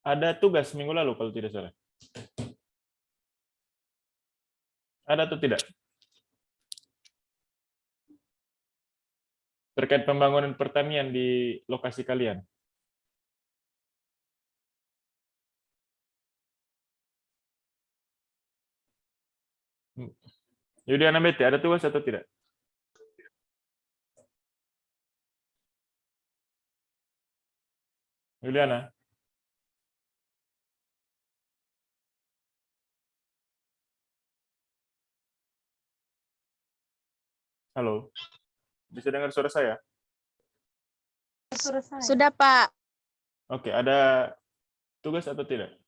Ada tugas minggu lalu kalau tidak salah. Ada atau tidak? Terkait pembangunan pertanian di lokasi kalian. Yudiana Bete, ada tugas atau tidak? Yuliana? Halo? Bisa dengar suara saya? Sudah, Pak. Oke, ada tugas atau tidak?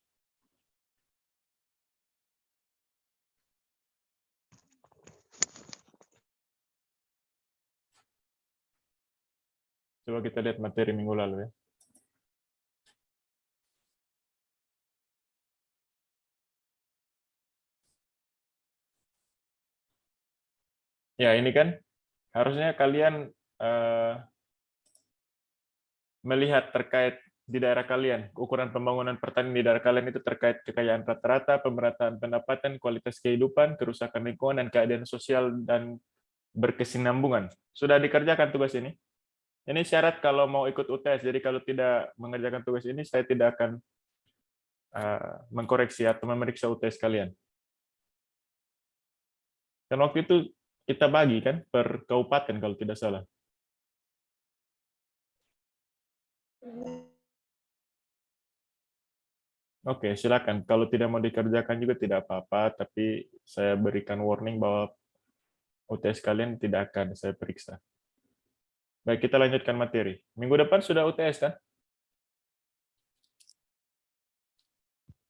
Coba kita lihat materi minggu lalu ya. Ya, ini kan harusnya kalian melihat terkait di daerah kalian, ukuran pembangunan pertanian di daerah kalian itu terkait kekayaan rata-rata, pemerataan pendapatan, kualitas kehidupan, kerusakan lingkungan, dan keadaan sosial dan berkesinambungan. Sudah dikerjakan tugas ini? Ini syarat kalau mau ikut UTS, jadi kalau tidak mengerjakan tugas ini, saya tidak akan mengkoreksi atau memeriksa UTS kalian. Dan waktu itu kita bagi kan per kabupaten kalau tidak salah. Oke, silakan. Kalau tidak mau dikerjakan juga tidak apa-apa, tapi saya berikan warning bahwa UTS kalian tidak akan saya periksa. Baik, kita lanjutkan materi. Minggu depan sudah UTS kan?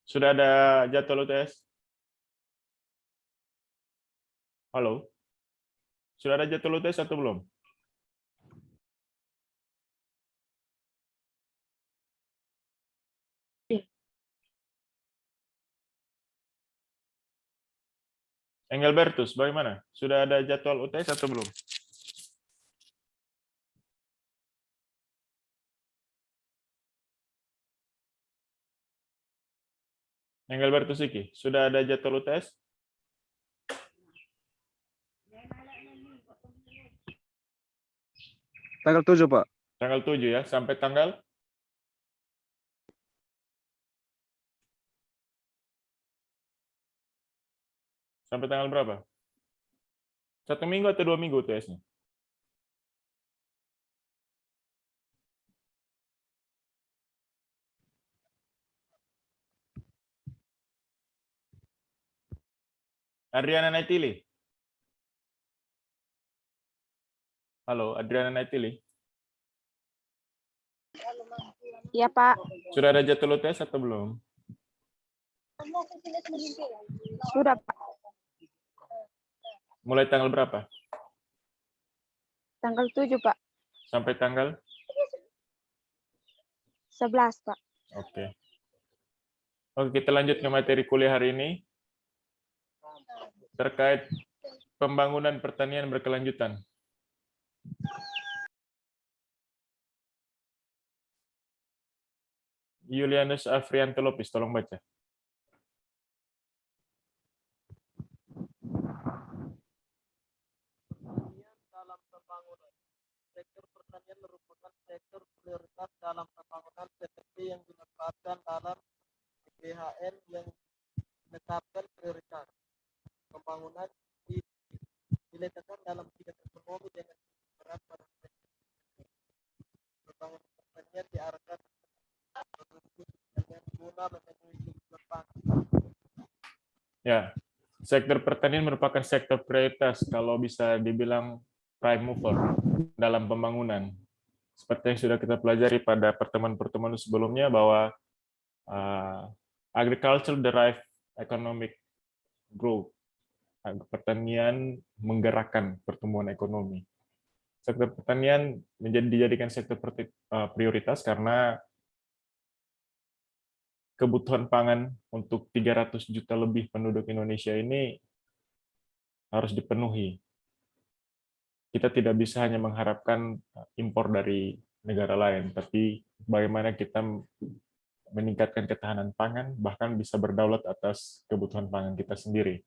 Sudah ada jadwal UTS? Halo? Sudah ada jadwal UTS atau belum? Engelbertus, bagaimana? Sudah ada jadwal UTS atau belum? Engelbertus Iki, sudah ada jadwal UTS? Tanggal 7, Pak. Tanggal 7 ya, sampai tanggal? Sampai tanggal berapa? 1 minggu atau 2 minggu UTS-nya? Adriana Naitili. Halo, Adriana Naitili. Iya, Pak. Sudah ada jadwal UTS atau belum? Sudah, Pak. Mulai tanggal berapa? Tanggal 7, Pak. Sampai tanggal? 11, Pak. Oke. Oke, kita lanjut ke materi kuliah hari ini. Terkait pembangunan pertanian berkelanjutan. Julianus Afrianto Lopez, tolong baca. Dalam pembangunan. Sektor pertanian merupakan sektor prioritas dalam pembangunan seperti yang dimanfaatkan dalam GBHN yang menetapkan prioritas pembangunan diletakkan dalam bidang ekonomi dengan berat pada pembangunan pertanian diarahkan dengan guna memenuhi kebutuhan pangan. Ya, sektor pertanian merupakan sektor prioritas kalau bisa dibilang prime mover dalam pembangunan. Seperti yang sudah kita pelajari pada pertemuan-pertemuan sebelumnya bahwa agriculture drive economic growth. Pertanian menggerakkan pertumbuhan ekonomi. Sektor pertanian dijadikan sektor prioritas karena kebutuhan pangan untuk 300 juta lebih penduduk Indonesia ini harus dipenuhi. Kita tidak bisa hanya mengharapkan impor dari negara lain, tapi bagaimana kita meningkatkan ketahanan pangan, bahkan bisa berdaulat atas kebutuhan pangan kita sendiri.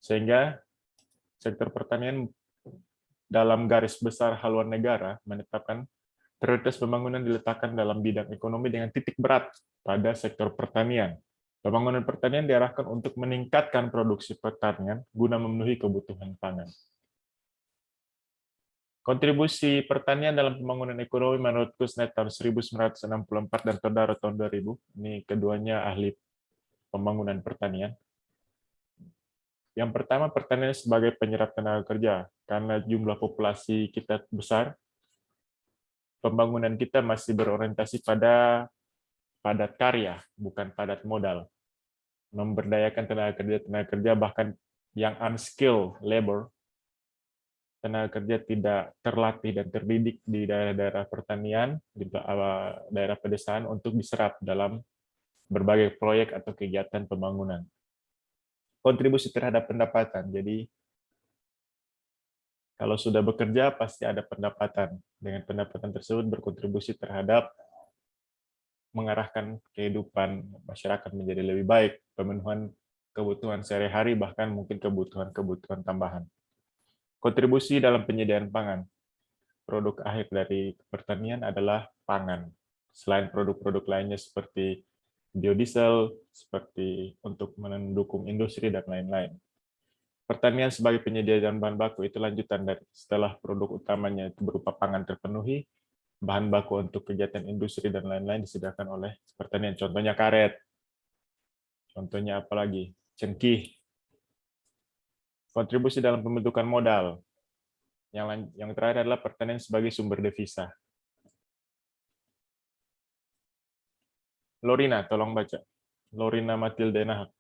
Sehingga sektor pertanian dalam garis besar haluan negara menetapkan prioritas pembangunan diletakkan dalam bidang ekonomi dengan titik berat pada sektor pertanian. Pembangunan pertanian diarahkan untuk meningkatkan produksi pertanian guna memenuhi kebutuhan pangan. Kontribusi pertanian dalam pembangunan ekonomi menurut Kuznets tahun 1964 dan Todaro tahun 2000, ini keduanya ahli pembangunan pertanian. Yang pertama, pertanian sebagai penyerap tenaga kerja. Karena jumlah populasi kita besar, pembangunan kita masih berorientasi pada padat karya, bukan padat modal. Memberdayakan tenaga kerja bahkan yang unskilled labor, tenaga kerja tidak terlatih dan terdidik di daerah-daerah pertanian, di daerah pedesaan untuk diserap dalam berbagai proyek atau kegiatan pembangunan. Kontribusi terhadap pendapatan. Jadi kalau sudah bekerja pasti ada pendapatan. Dengan pendapatan tersebut berkontribusi terhadap mengarahkan kehidupan masyarakat menjadi lebih baik, pemenuhan kebutuhan sehari-hari, bahkan mungkin kebutuhan tambahan. Kontribusi dalam penyediaan pangan. Produk akhir dari pertanian adalah pangan. Selain produk-produk lainnya seperti biodiesel, seperti untuk mendukung industri, dan lain-lain. Pertanian sebagai penyedia bahan baku itu lanjutan dari setelah produk utamanya itu berupa pangan terpenuhi, bahan baku untuk kegiatan industri dan lain-lain disediakan oleh pertanian. Contohnya karet. Contohnya apa lagi? Cengkih. Kontribusi dalam pembentukan modal. Yang terakhir adalah pertanian sebagai sumber devisa. Lorina, tolong baca. Lorina Matilde Nahak.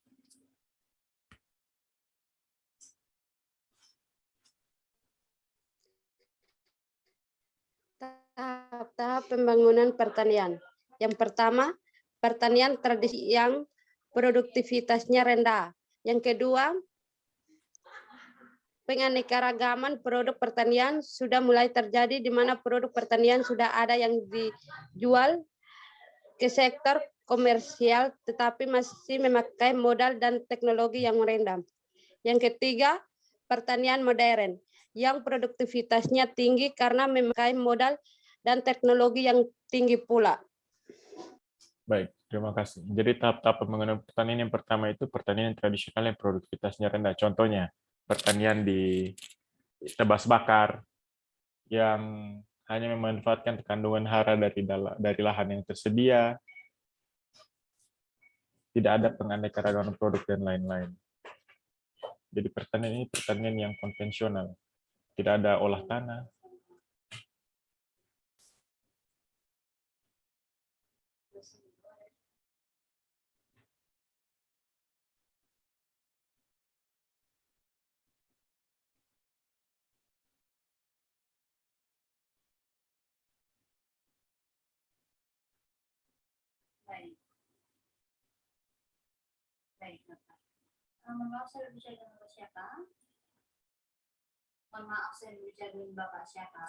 Tahap-tahap pembangunan pertanian. Yang pertama, pertanian tradisi yang produktivitasnya rendah. Yang kedua, penganekaragaman produk pertanian sudah mulai terjadi di mana produk pertanian sudah ada yang dijual ke sektor komersial tetapi masih memakai modal dan teknologi yang rendah. Yang ketiga, pertanian modern yang produktivitasnya tinggi karena memakai modal dan teknologi yang tinggi pula. Baik, terima kasih. Jadi tahap-tahap pembangunan pertanian yang pertama itu pertanian tradisional yang produktivitasnya rendah. Contohnya, pertanian di tebas bakar yang hanya memanfaatkan kandungan hara dari lahan yang tersedia, tidak ada penganekaragaman produk dan lain-lain. Jadi pertanian ini pertanian yang konvensional, tidak ada olah tanah. Baik. Baik, Bapak. Mohon maaf, saya berbicara dengan Bapak siapa? Mohon maaf, saya berbicara dengan Bapak siapa?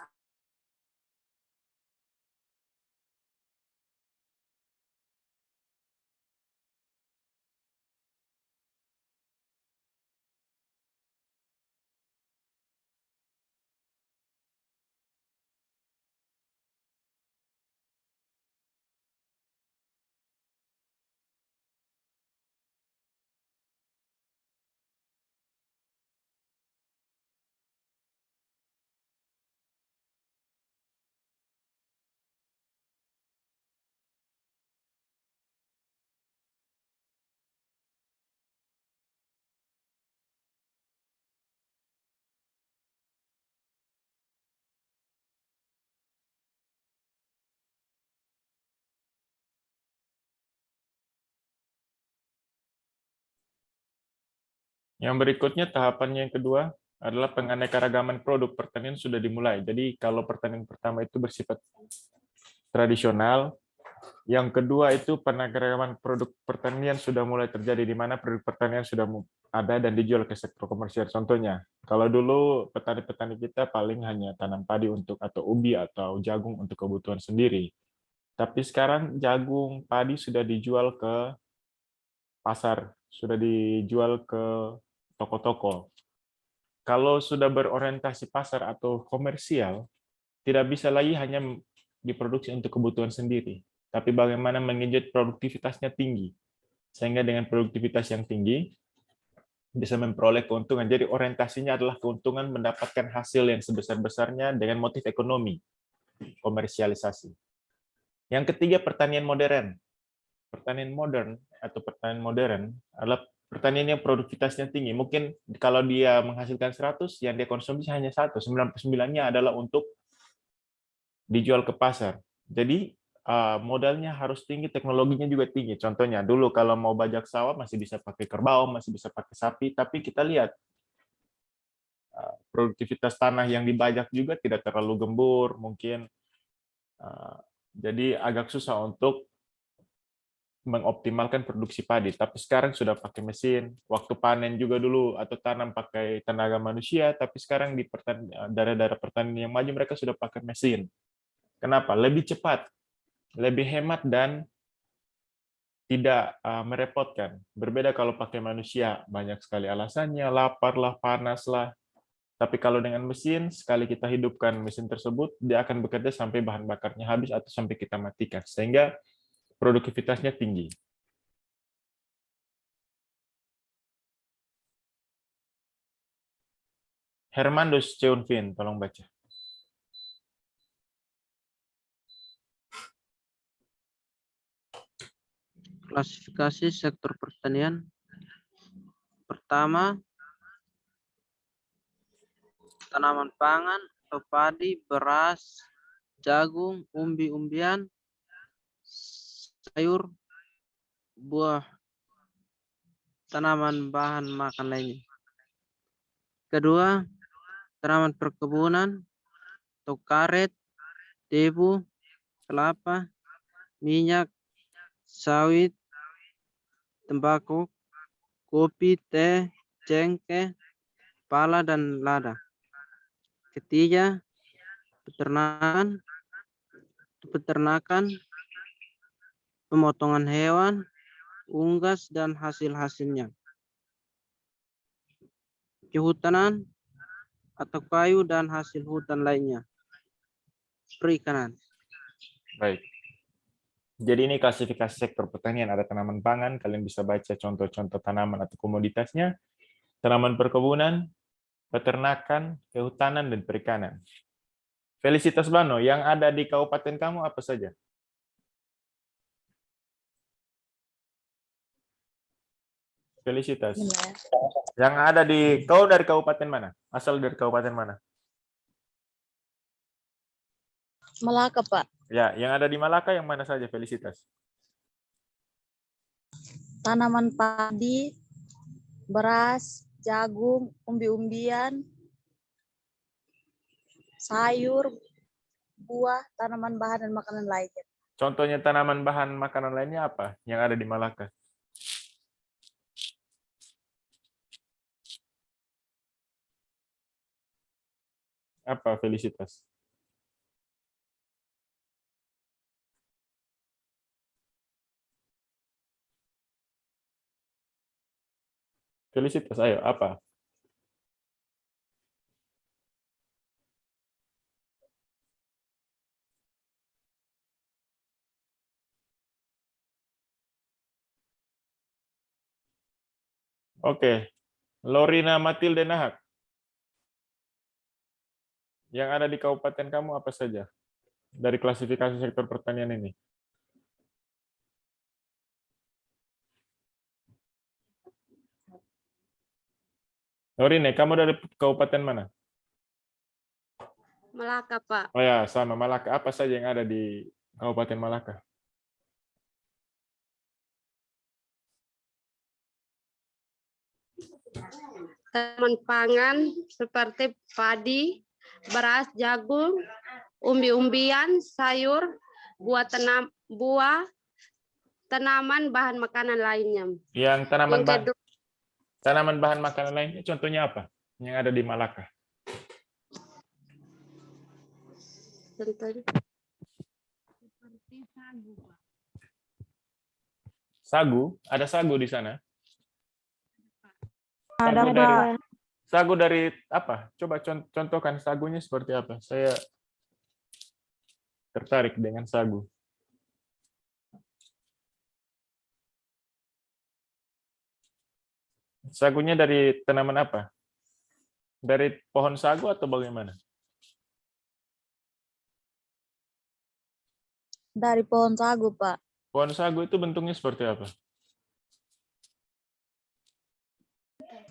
Yang berikutnya, tahapannya yang kedua adalah penganekaragaman produk pertanian sudah dimulai. Jadi kalau pertanian pertama itu bersifat tradisional, yang kedua itu penganekaragaman produk pertanian sudah mulai terjadi, di mana produk pertanian sudah ada dan dijual ke sektor komersial. Contohnya, kalau dulu petani-petani kita paling hanya tanam padi untuk atau ubi atau jagung untuk kebutuhan sendiri. Tapi sekarang jagung, padi sudah dijual ke pasar, sudah dijual ke toko-toko. Kalau sudah berorientasi pasar atau komersial, tidak bisa lagi hanya diproduksi untuk kebutuhan sendiri, tapi bagaimana mengejut produktivitasnya tinggi. Sehingga dengan produktivitas yang tinggi, bisa memperoleh keuntungan. Jadi orientasinya adalah keuntungan mendapatkan hasil yang sebesar-besarnya dengan motif ekonomi, komersialisasi. Yang ketiga, pertanian modern. Pertanian modern atau pertanian modern adalah pertanian yang produktivitasnya tinggi. Mungkin kalau dia menghasilkan 100, yang dia konsumsi hanya 1, 99-nya adalah untuk dijual ke pasar. Jadi modalnya harus tinggi, teknologinya juga tinggi. Contohnya dulu kalau mau bajak sawah masih bisa pakai kerbau, masih bisa pakai sapi, tapi kita lihat produktivitas tanah yang dibajak juga tidak terlalu gembur, mungkin jadi agak susah untuk mengoptimalkan produksi padi. Tapi sekarang sudah pakai mesin. Waktu panen juga dulu atau tanam pakai tenaga manusia, tapi sekarang di daerah-daerah pertanian yang maju mereka sudah pakai mesin. Kenapa? Lebih cepat, lebih hemat, dan tidak merepotkan. Berbeda kalau pakai manusia, banyak sekali alasannya, lapar lah, panas lah. Tapi kalau dengan mesin, sekali kita hidupkan mesin tersebut, dia akan bekerja sampai bahan bakarnya habis atau sampai kita matikan. Sehingga produktivitasnya tinggi. Hermandus Ceunvin, tolong baca. Klasifikasi sektor pertanian. Pertama, tanaman pangan atau padi, beras, jagung, umbi-umbian, sayur, buah, tanaman bahan makan lainnya. Kedua, tanaman perkebunan atau karet, tebu, kelapa, minyak, sawit, tembakau, kopi, teh, cengkeh, pala, dan lada. Ketiga, peternakan, pemotongan hewan, unggas, dan hasil-hasilnya. Kehutanan atau kayu dan hasil hutan lainnya. Perikanan. Baik. Jadi ini klasifikasi sektor pertanian. Ada tanaman pangan, kalian bisa baca contoh-contoh tanaman atau komoditasnya. Tanaman perkebunan, peternakan, kehutanan, dan perikanan. Felicitas Bano, yang ada di kabupaten kamu apa saja? Felicitas. Yang ada di, kau dari kabupaten mana? Asal dari kabupaten mana? Malaka, Pak. Ya, yang ada di Malaka yang mana saja, Felicitas? Tanaman padi, beras, jagung, umbi-umbian, sayur, buah, tanaman bahan dan makanan lainnya. Contohnya tanaman bahan makanan lainnya apa yang ada di Malaka? Apa, Felicitas? Felicitas, ayo, apa? Oke, Lorina Matilde Nahak. Yang ada di kabupaten kamu apa saja dari klasifikasi sektor pertanian ini? Lorine, kamu dari kabupaten mana? Malaka, Pak. Oh ya, sama Malaka. Apa saja yang ada di Kabupaten Malaka? Tanaman pangan seperti padi, beras, jagung, umbi-umbian, sayur, buah, tanaman bahan makanan lainnya. Yang Yang tanaman bahan makanan lainnya contohnya apa? Yang ada di Malaka? kedua, Sagu? Ada sagu di sana? Ada, Sagu dari Pak. sagu dari apa? Coba contohkan sagunya seperti apa. Saya tertarik dengan sagu. Sagunya dari tanaman apa? Dari pohon sagu atau bagaimana? Dari pohon sagu, Pak. Pohon sagu itu bentuknya seperti apa?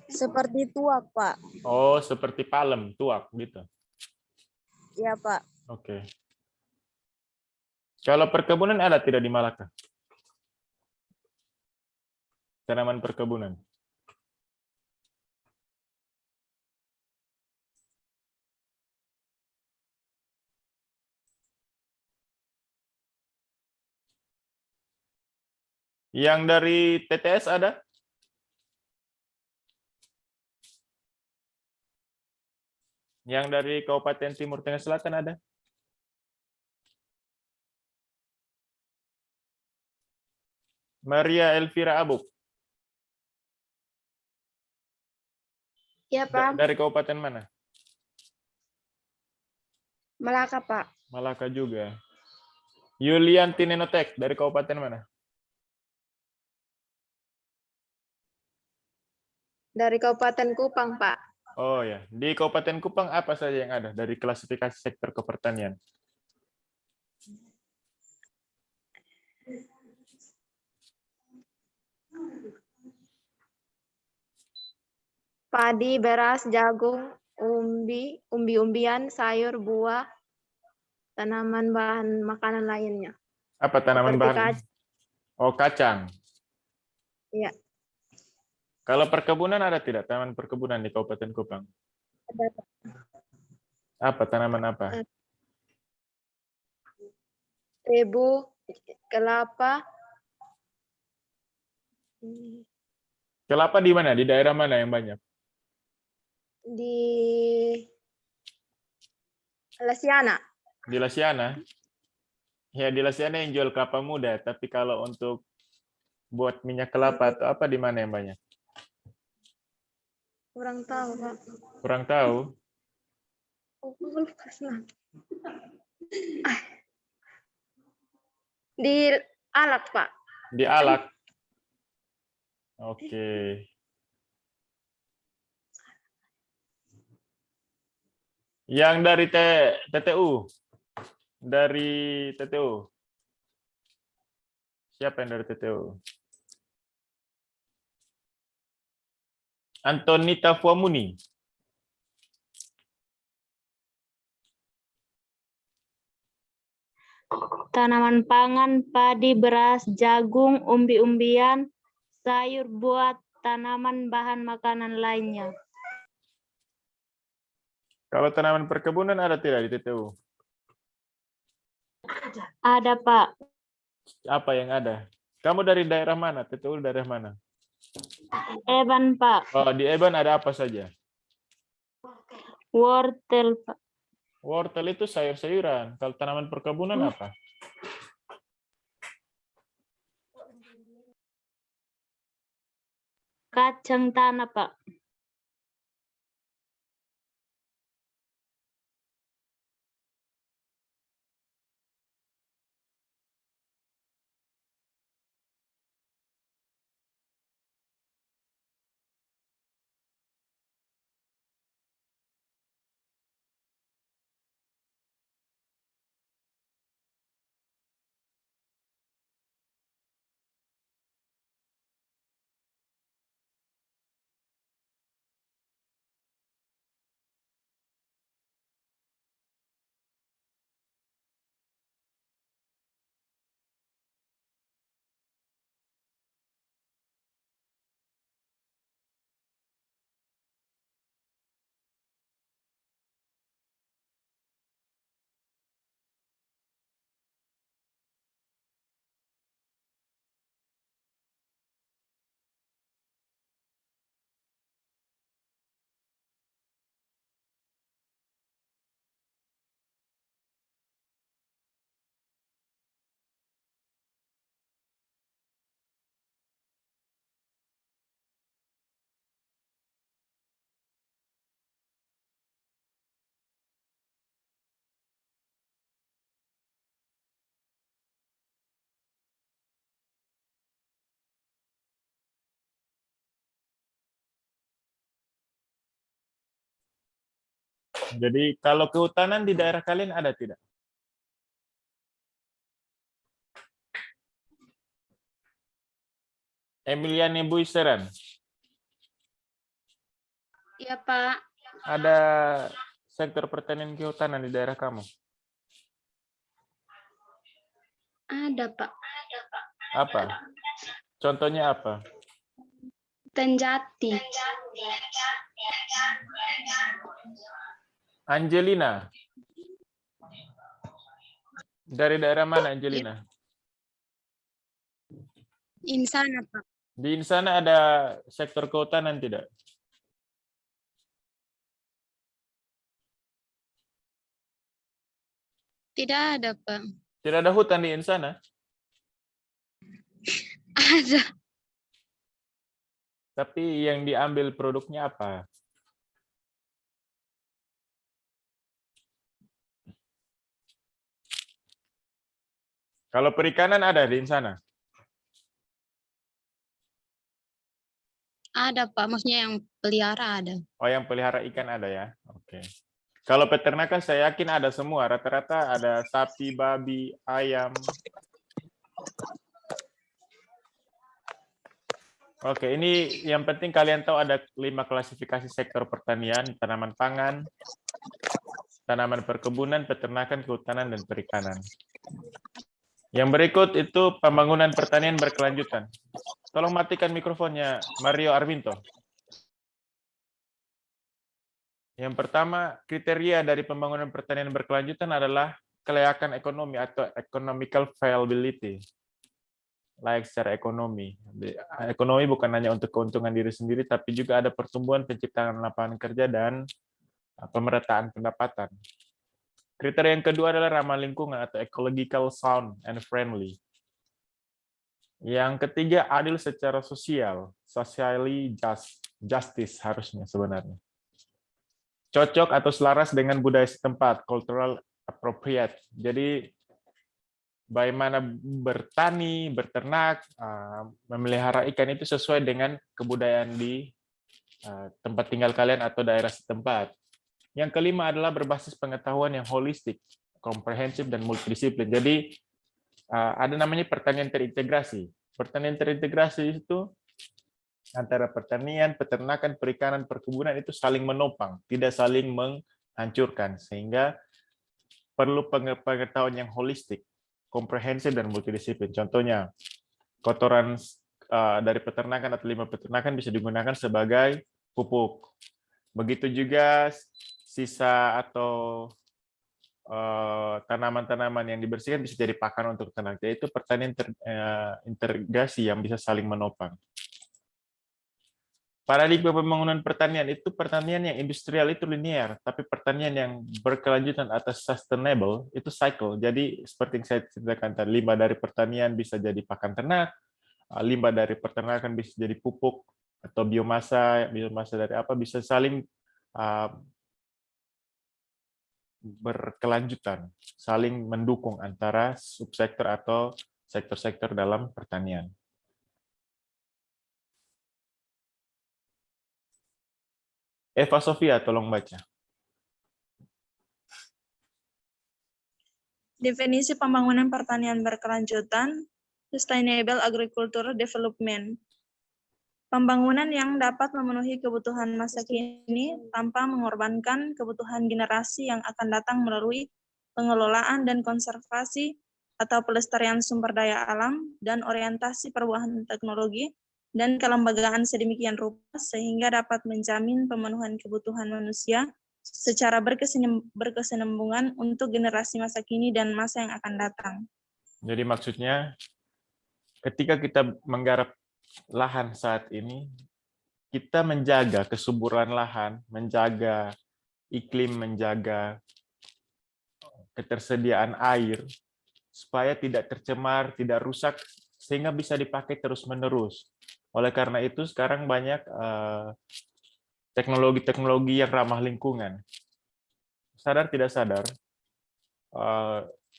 Seperti tuak, Pak. Oh, seperti palem, tuak gitu. Iya, Pak. Oke. Kalau perkebunan ada tidak di Malaka? Tanaman perkebunan. Yang dari TTS ada? Yang dari Kabupaten Timur Tengah Selatan ada? Maria Elvira Abuk. Ya, Pak. Dari Kabupaten mana? Malaka, Pak. Malaka juga. Yulianti Nenotek dari Kabupaten mana? Dari Kabupaten Kupang, Pak. Oh ya, di Kabupaten Kupang apa saja yang ada dari klasifikasi sektor kepertanian? Padi, beras, jagung, umbi-umbian, sayur, buah, tanaman bahan makanan lainnya. Apa tanaman Seperti bahan? kacang. Oh, kacang. Iya. Kalau perkebunan ada tidak tanaman perkebunan di Kabupaten Kupang? Apa tanaman apa? Tebu, kelapa. Kelapa di mana? Di daerah mana yang banyak? Di Lasiana. Di Lasiana? Ya, di Lasiana yang jual kelapa muda. Tapi kalau untuk buat minyak kelapa atau apa di mana yang banyak? Kurang tahu, Pak. Kurang tahu. Di Alak, Pak. Di Alak. Oke. Yang dari TTU. Dari TTU. Siapa yang dari TTU? Antonita Fuamuni. Tanaman pangan, padi, beras, jagung, umbi-umbian, sayur, buah, tanaman bahan makanan lainnya. Kalau tanaman perkebunan ada tidak di TTU? Ada, Pak. Apa yang ada? Kamu dari daerah mana? TTU daerah mana? Eban, Pak. Oh, di Eban ada apa saja? Wortel, Pak. Wortel itu sayur-sayuran. Kalau tanaman perkebunan apa? Kacang tanah, Pak. Jadi kalau kehutanan di daerah kalian ada tidak? Emiliani Buiseran, Iya, Pak. ada sektor pertanian kehutanan di daerah kamu? Ada, Pak. Apa? Contohnya apa? Tenjati. Angelina. Dari daerah mana Angelina? Insana, Pak. Di sana ada sektor kehutanan tidak? Tidak ada, Pak. Tidak ada hutan di sana? Ada. Tapi yang diambil produknya apa? Kalau perikanan ada di sana? Ada, Pak. Maksudnya yang pelihara ada. Oh, yang pelihara ikan ada ya? Oke. Kalau peternakan saya yakin ada semua. Rata-rata ada sapi, babi, ayam. Oke, ini yang penting kalian tahu ada 5 klasifikasi sektor pertanian, tanaman pangan, tanaman perkebunan, peternakan, kehutanan, dan perikanan. Yang berikut itu pembangunan pertanian berkelanjutan. Tolong matikan mikrofonnya, Mario Arvinto. Yang pertama, kriteria dari pembangunan pertanian berkelanjutan adalah kelayakan ekonomi atau economical viability. Layak secara ekonomi. Ekonomi bukan hanya untuk keuntungan diri sendiri, tapi juga ada pertumbuhan, penciptaan lapangan kerja, dan pemerataan pendapatan. Kriteria yang kedua adalah ramah lingkungan atau ecological sound and friendly. Yang ketiga, adil secara sosial, socially justice harusnya sebenarnya. Cocok atau selaras dengan budaya setempat, cultural appropriate. Jadi bagaimana bertani, berternak, memelihara ikan itu sesuai dengan kebudayaan di tempat tinggal kalian atau daerah setempat. Yang kelima adalah berbasis pengetahuan yang holistik, komprehensif, dan multidisiplin. Jadi ada namanya pertanian terintegrasi. Pertanian terintegrasi itu antara pertanian, peternakan, perikanan, perkebunan itu saling menopang, tidak saling menghancurkan, sehingga perlu pengetahuan yang holistik, komprehensif, dan multidisiplin. Contohnya, kotoran dari peternakan atau limbah peternakan bisa digunakan sebagai pupuk. Begitu juga sisa atau tanaman-tanaman yang dibersihkan bisa jadi pakan untuk ternak. Yaitu pertanian integrasi yang bisa saling menopang. Paradigma pembangunan pertanian itu pertanian yang industrial itu linear, tapi pertanian yang berkelanjutan atau sustainable itu cycle. Jadi seperti yang saya ceritakan tadi, limbah dari pertanian bisa jadi pakan ternak, limbah dari peternakan bisa jadi pupuk atau biomasa dari apa bisa saling berkelanjutan, saling mendukung antara subsektor atau sektor-sektor dalam pertanian. Eva Sofia, tolong baca. Definisi pembangunan pertanian berkelanjutan, Sustainable Agricultural Development. Pembangunan yang dapat memenuhi kebutuhan masa kini tanpa mengorbankan kebutuhan generasi yang akan datang melalui pengelolaan dan konservasi atau pelestarian sumber daya alam dan orientasi perubahan teknologi dan kelembagaan sedemikian rupa sehingga dapat menjamin pemenuhan kebutuhan manusia secara berkesinambungan untuk generasi masa kini dan masa yang akan datang. Jadi maksudnya ketika kita menggarap lahan saat ini, kita menjaga kesuburan lahan, menjaga iklim, menjaga ketersediaan air, supaya tidak tercemar, tidak rusak, sehingga bisa dipakai terus-menerus. Oleh karena itu, sekarang banyak teknologi-teknologi yang ramah lingkungan. Sadar tidak sadar,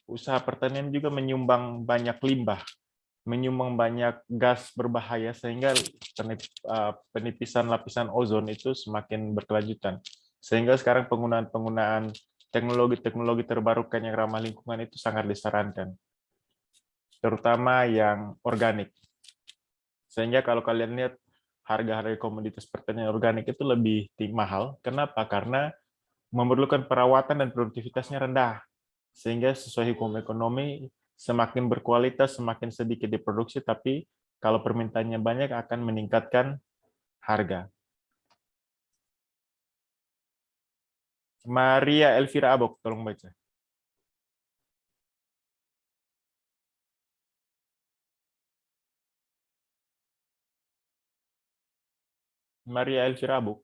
usaha pertanian juga menyumbang banyak limbah, menyumbang banyak gas berbahaya, sehingga penipisan lapisan ozon itu semakin berkelanjutan. Sehingga sekarang penggunaan teknologi-teknologi terbarukan yang ramah lingkungan itu sangat disarankan, terutama yang organik. Sehingga kalau kalian lihat harga-harga komoditas pertanian organik itu lebih mahal. Kenapa? Karena memerlukan perawatan dan produktivitasnya rendah. Sehingga sesuai hukum ekonomi, semakin berkualitas, semakin sedikit diproduksi, tapi kalau permintaannya banyak akan meningkatkan harga. Maria Elvira Abok, tolong baca. Maria Elvira Abok,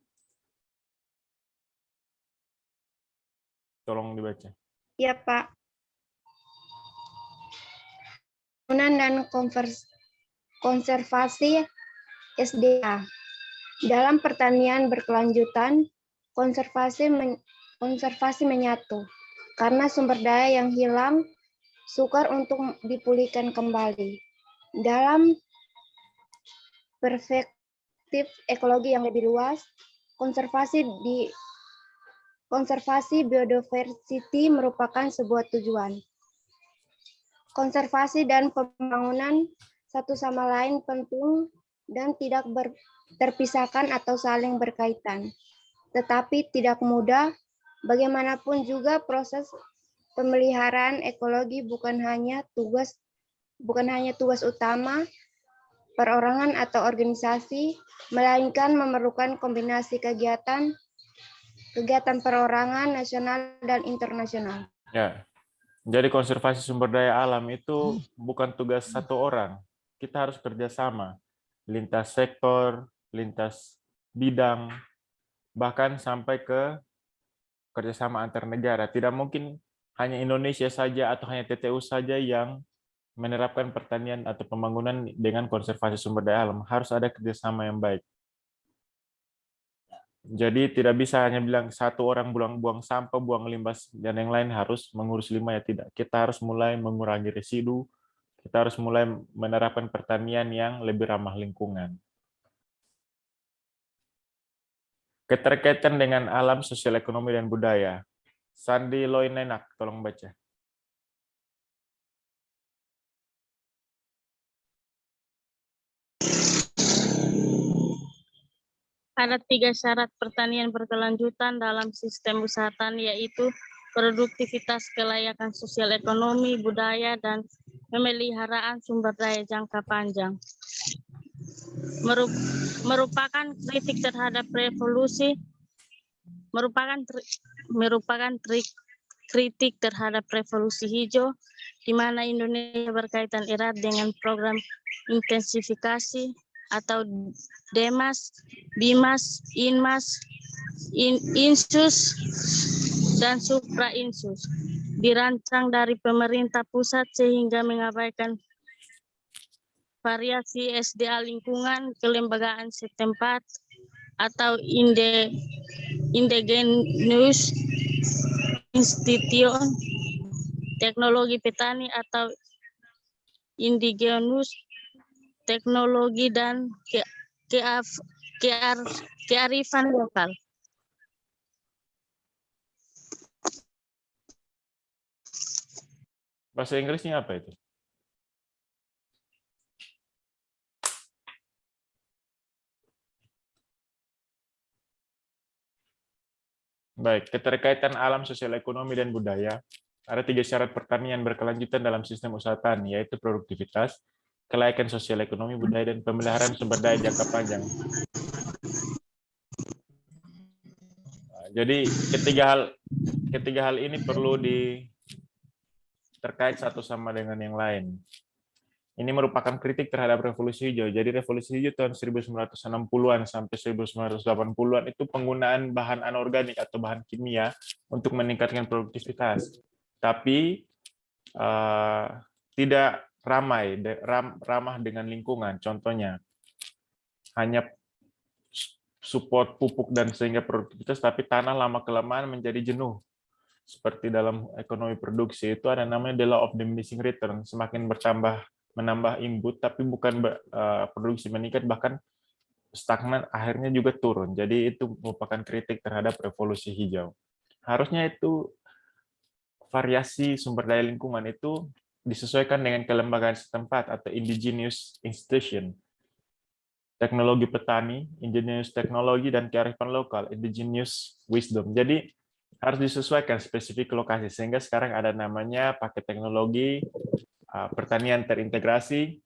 tolong dibaca. Ya, Pak. Pembangunan dan konservasi SDA. Dalam pertanian berkelanjutan, konservasi menyatu, karena sumber daya yang hilang sukar untuk dipulihkan kembali. Dalam perspektif ekologi yang lebih luas, konservasi biodiversity merupakan sebuah tujuan. Konservasi dan pembangunan satu sama lain penting dan tidak terpisahkan atau saling berkaitan. Tetapi tidak mudah, bagaimanapun juga proses pemeliharaan ekologi bukan hanya tugas utama perorangan atau organisasi, melainkan memerlukan kombinasi kegiatan perorangan nasional dan internasional. Ya. Jadi konservasi sumber daya alam itu bukan tugas satu orang. Kita harus kerjasama, lintas sektor, lintas bidang, bahkan sampai ke kerjasama antar negara. Tidak mungkin hanya Indonesia saja atau hanya TTU saja yang menerapkan pertanian atau pembangunan dengan konservasi sumber daya alam. Harus ada kerjasama yang baik. Jadi tidak bisa hanya bilang satu orang buang sampah, buang limbah, dan yang lain harus mengurus 5, ya tidak. Kita harus mulai mengurangi residu, kita harus mulai menerapkan pertanian yang lebih ramah lingkungan. Keterkaitan dengan alam, sosial, ekonomi, dan budaya. Sandi Loinenak, tolong baca. Ada 3 syarat pertanian berkelanjutan dalam sistem usaha tani, yaitu produktivitas, kelayakan sosial ekonomi, budaya, dan pemeliharaan sumber daya jangka panjang. Merupakan kritik terhadap revolusi kritik terhadap revolusi hijau, di mana Indonesia berkaitan erat dengan program intensifikasi atau DEMAS, BIMAS, INMAS, INSUS, dan SUPRA-INSUS. Dirancang dari pemerintah pusat sehingga mengabaikan variasi SDA lingkungan, kelembagaan setempat, atau indigenous institution, teknologi petani atau indigenous teknologi, dan kearifan lokal. Bahasa Inggrisnya apa itu? Baik, keterkaitan alam, sosial, ekonomi, dan budaya. Ada 3 syarat pertanian berkelanjutan dalam sistem usaha tani, yaitu produktivitas, kelayakan sosial, ekonomi, budaya, dan pemeliharaan sumber daya jangka panjang. Jadi ketiga hal ini perlu terkait satu sama dengan yang lain. Ini merupakan kritik terhadap revolusi hijau. Jadi revolusi hijau tahun 1960-an sampai 1980-an itu penggunaan bahan anorganik atau bahan kimia untuk meningkatkan produktivitas. Tapi tidak ramah dengan lingkungan. Contohnya, hanya support pupuk dan sehingga produktivitas, tapi tanah lama-kelamaan menjadi jenuh. Seperti dalam ekonomi produksi, itu ada namanya the law of diminishing return. Semakin menambah input, tapi bukan produksi meningkat, bahkan stagnan, akhirnya juga turun. Jadi itu merupakan kritik terhadap revolusi hijau. Harusnya itu variasi sumber daya lingkungan itu disesuaikan dengan kelembagaan setempat atau indigenous institution. Teknologi petani, indigenous teknologi, dan kearifan lokal, indigenous wisdom. Jadi harus disesuaikan spesifik lokasi, sehingga sekarang ada namanya paket teknologi pertanian terintegrasi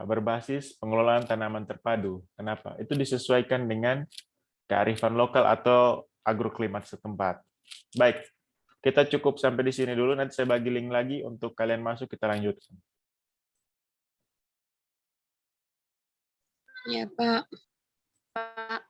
berbasis pengelolaan tanaman terpadu. Kenapa? Itu disesuaikan dengan kearifan lokal atau agroklimat setempat. Baik, kita cukup sampai di sini dulu, nanti saya bagi link lagi untuk kalian masuk, kita lanjutkan. Ya, Pak. Pak.